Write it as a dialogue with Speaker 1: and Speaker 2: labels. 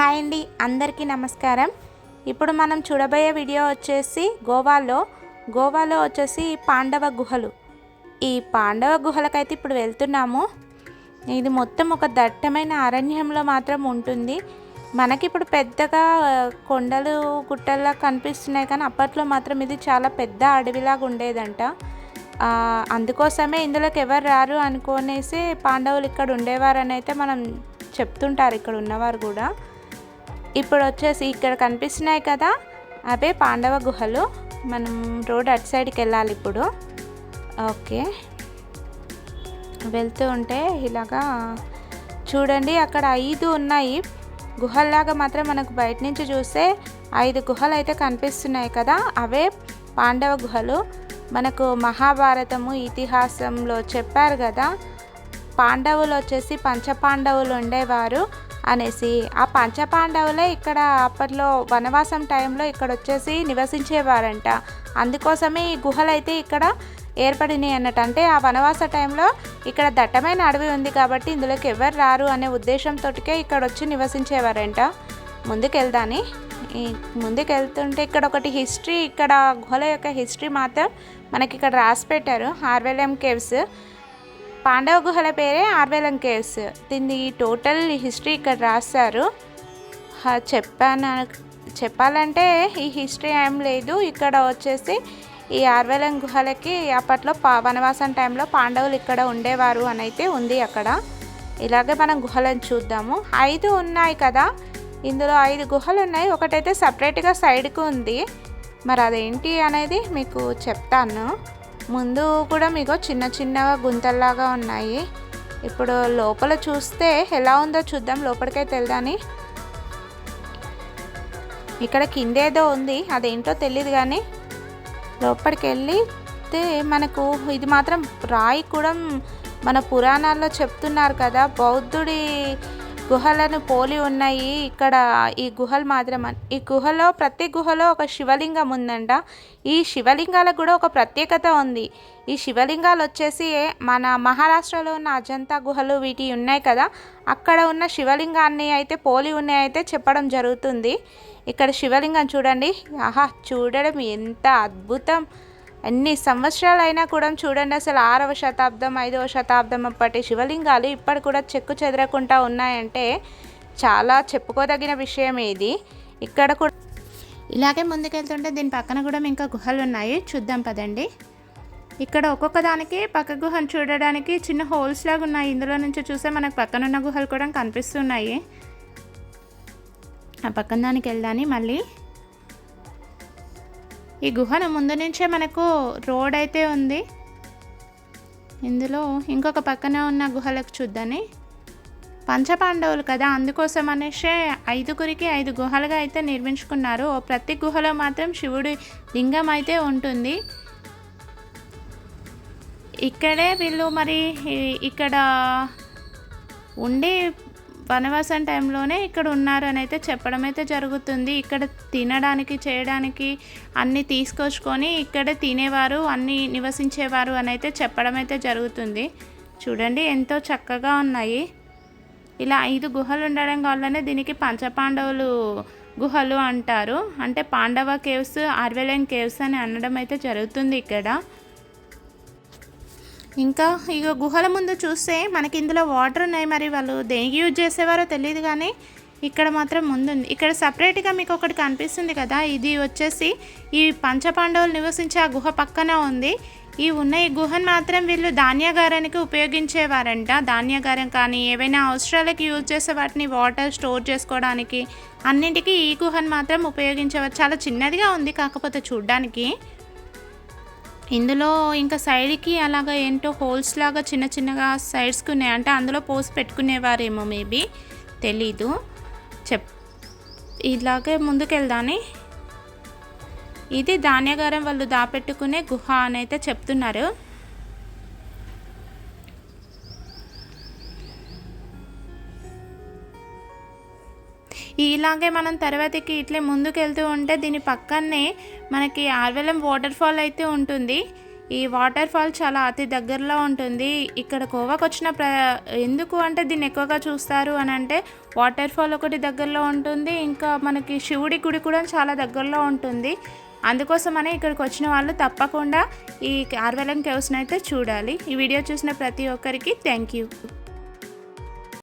Speaker 1: Hi అండి, అందరికీ నమస్కారం. ఇప్పుడు మనం చూడబోయే వీడియో వచ్చేసి గోవాలో వచ్చేసి పాండవ గుహలు. ఈ పాండవ గుహలకైతే ఇప్పుడు వెళ్తున్నాము. ఇది మొత్తం ఒక దట్టమైన అరణ్యంలో మాత్రం ఉంటుంది. మనకి ఇప్పుడు పెద్దగా కొండలు గుట్టల్లా కనిపిస్తున్నాయి, కానీ అప్పట్లో మాత్రం ఇది చాలా పెద్ద అడవిలాగా ఉండేదంట. అందుకోసమే ఇందులోకి ఎవరు రారు అనుకోనేసి పాండవులు ఇక్కడ ఉండేవారని అయితే మనం చెప్తుంటారు, ఇక్కడ ఉన్నవారు కూడా. ఇప్పుడు వచ్చేసి ఇక్కడ కనిపిస్తున్నాయి కదా, అవే పాండవ గుహలు. మనం రోడ్ అటు సైడ్కి వెళ్ళాలి ఇప్పుడు. ఓకే, వెళ్తూ ఉంటే ఇలాగా చూడండి, అక్కడ 5 ఉన్నాయి గుహల్లాగా. మాత్రం మనకు బయట నుంచి చూస్తే 5 గుహలు అయితే కనిపిస్తున్నాయి కదా, అవే పాండవ గుహలు. మనకు మహాభారతము ఇతిహాసంలో చెప్పారు కదా, పాండవులు వచ్చేసి పంచపాండవులు ఉండేవారు అనేసి. ఆ పంచపాండవులే ఇక్కడ అప్పట్లో వనవాసం టైంలో ఇక్కడ వచ్చేసి నివసించేవారంట. అందుకోసమే ఈ గుహలు అయితే ఇక్కడ ఏర్పడినాయి అన్నట్టు. అంటే ఆ వనవాస టైంలో ఇక్కడ దట్టమైన అడవి ఉంది కాబట్టి ఇందులోకి ఎవరు రారు అనే ఉద్దేశంతోటికే ఇక్కడ వచ్చి నివసించేవారంట. ముందుకు వెళ్తుంటే ఇక్కడ ఒకటి హిస్టరీ, ఇక్కడ గుహల యొక్క హిస్టరీ మాత్రం మనకి ఇక్కడ రాసి పెట్టారు. ఆర్వెలం కేవ్స్, పాండవ గుహల పేరే ఆర్వెలం కేవ్స్. దీన్ని టోటల్ హిస్టరీ ఇక్కడ రాశారు. చెప్పాలంటే ఈ హిస్టరీ ఏం లేదు. ఇక్కడ వచ్చేసి ఈ ఆర్వెలం గుహలకి అప్పట్లో వనవాసం టైంలో పాండవులు ఇక్కడ ఉండేవారు అని అయితే ఉంది అక్కడ. ఇలాగే మనం గుహలను చూద్దాము. 5 ఉన్నాయి కదా, ఇందులో 5 గుహలు ఉన్నాయి. ఒకటైతే సపరేట్గా సైడ్కు ఉంది, మరి అదేంటి అనేది మీకు చెప్తాను. ముందు కూడా మీకు చిన్న చిన్నగా గుంతల్లాగా ఉన్నాయి. ఇప్పుడు లోపల చూస్తే ఎలా ఉందో చూద్దాం. లోపలికైతే వెళ్దాని. ఇక్కడ కిందేదో ఉంది, అదేంటో తెలియదు, కానీ లోపలికి వెళ్తే మనకు ఇది మాత్రం రాయి కూడా మన పురాణాల్లో చెప్తున్నారు కదా, బౌద్ధుడి గుహలను పోలి ఉన్నాయి ఇక్కడ ఈ గుహలు మాత్రం. ఈ గుహలో ప్రతి గుహలో ఒక శివలింగం ఉందంట. ఈ శివలింగాలకు కూడా ఒక ప్రత్యేకత ఉంది. ఈ శివలింగాలు వచ్చేసి మన మహారాష్ట్రలో ఉన్న అజంతా గుహలు వీటి ఉన్నాయి కదా, అక్కడ ఉన్న శివలింగాన్ని అయితే పోలి ఉన్నాయి అయితే చెప్పడం జరుగుతుంది. ఇక్కడ శివలింగం చూడండి, చూడడం ఎంత అద్భుతం. ఎన్ని సంవత్సరాలు అయినా కూడా చూడండి, అసలు 6వ శతాబ్దం 5వ శతాబ్దం అప్పటి శివలింగాలు ఇప్పటి కూడా చెక్కు చెదరకుండా ఉన్నాయంటే చాలా చెప్పుకోదగిన విషయం ఇది. ఇక్కడ కూడా ఇలాగే ముందుకెళ్తుంటే దీని పక్కన కూడా ఇంకా గుహలు ఉన్నాయి, చూద్దాం పదండి. ఇక్కడ ఒక్కొక్క దానికి పక్క గుహను చూడడానికి చిన్న హోల్స్ లాగా ఉన్నాయి. ఇందులో నుంచి చూస్తే మనకు పక్కనున్న గుహలు కూడా కనిపిస్తున్నాయి. ఆ పక్కన దానికి వెళ్దాని. మళ్ళీ ఈ గుహను ముందు నుంచే మనకు రోడ్ అయితే ఉంది. ఇందులో ఇంకొక పక్కన ఉన్న గుహలకు చూద్దాని. పంచపాండవులు కదా, అందుకోసం అనేసి 5గురికి 5 గుహలుగా అయితే నిర్మించుకున్నారు. ప్రతి గుహలో మాత్రం శివుడి లింగం అయితే ఉంటుంది. ఇక్కడే వీళ్ళు మరి ఇక్కడ ఉండి వనవాసం టైంలోనే ఇక్కడ ఉన్నారు అని అయితే చెప్పడం అయితే జరుగుతుంది. ఇక్కడ తినడానికి చేయడానికి అన్నీ తీసుకొచ్చుకొని ఇక్కడే తినేవారు, అన్నీ నివసించేవారు అని అయితే చెప్పడం అయితే జరుగుతుంది. చూడండి ఎంతో చక్కగా ఉన్నాయి. ఇలా 5 గుహలు ఉండడం వల్లనే దీనికి పంచపాండవులు గుహలు అంటారు. అంటే పాండవ కేవ్స్, ఆర్వెలం కేవ్స్ అని అనడం అయితే జరుగుతుంది ఇక్కడ. ఇంకా ఇక గుహల ముందు చూస్తే మనకి ఇందులో వాటర్ ఉన్నాయి. మరి వాళ్ళు దేనికి యూజ్ చేసేవారో తెలియదు, కానీ ఇక్కడ మాత్రం ముందుంది. ఇక్కడ సపరేట్గా మీకు ఒకటి కనిపిస్తుంది కదా, ఇది వచ్చేసి ఈ పంచపాండవులు నివసించే ఆ గుహ పక్కన ఉంది. ఈ గుహను మాత్రం వీళ్ళు ధాన్యాగారానికి ఉపయోగించేవారంట. ధాన్యాగారం కానీ ఏవైనా అవసరాలకి యూజ్ చేసే వాటిని వాటర్ స్టోర్ చేసుకోవడానికి అన్నింటికీ ఈ గుహను మాత్రం ఉపయోగించేవారు. చాలా చిన్నదిగా ఉంది కాకపోతే చూడ్డానికి. ఇందులో ఇంకా సైడ్కి అలాగా ఏంటో హోల్స్ లాగా చిన్న చిన్నగా సైడ్స్కి ఉన్నాయి. అంటే అందులో పోసి పెట్టుకునేవారేమో, మేబీ తెలీదు. ఇలాగే ముందుకెళ్దాని. ఇది ధాన్యాగారం వాళ్ళు దాపెట్టుకునే గుహ అని అయితే చెప్తున్నారు. ఇలాగే మనం తర్వాతకి ఇట్లే ముందుకు వెళ్తూ ఉంటే దీని పక్కనే మనకి ఆర్వెలం వాటర్ ఫాల్ అయితే ఉంటుంది. ఈ వాటర్ ఫాల్ చాలా అతి దగ్గరలో ఉంటుంది. ఇక్కడ గోవాకు వచ్చిన ఎందుకు అంటే దీన్ని ఎక్కువగా చూస్తారు అని అంటే వాటర్ ఫాల్ ఒకటి దగ్గరలో ఉంటుంది, ఇంకా మనకి శివుడి గుడి కూడా చాలా దగ్గరలో ఉంటుంది. అందుకోసమనే ఇక్కడికి వచ్చిన వాళ్ళు తప్పకుండా ఈ కార్వెలం కేవ్స్ని అయితే చూడాలి. ఈ వీడియో చూసిన ప్రతి ఒక్కరికి థ్యాంక్ యూ.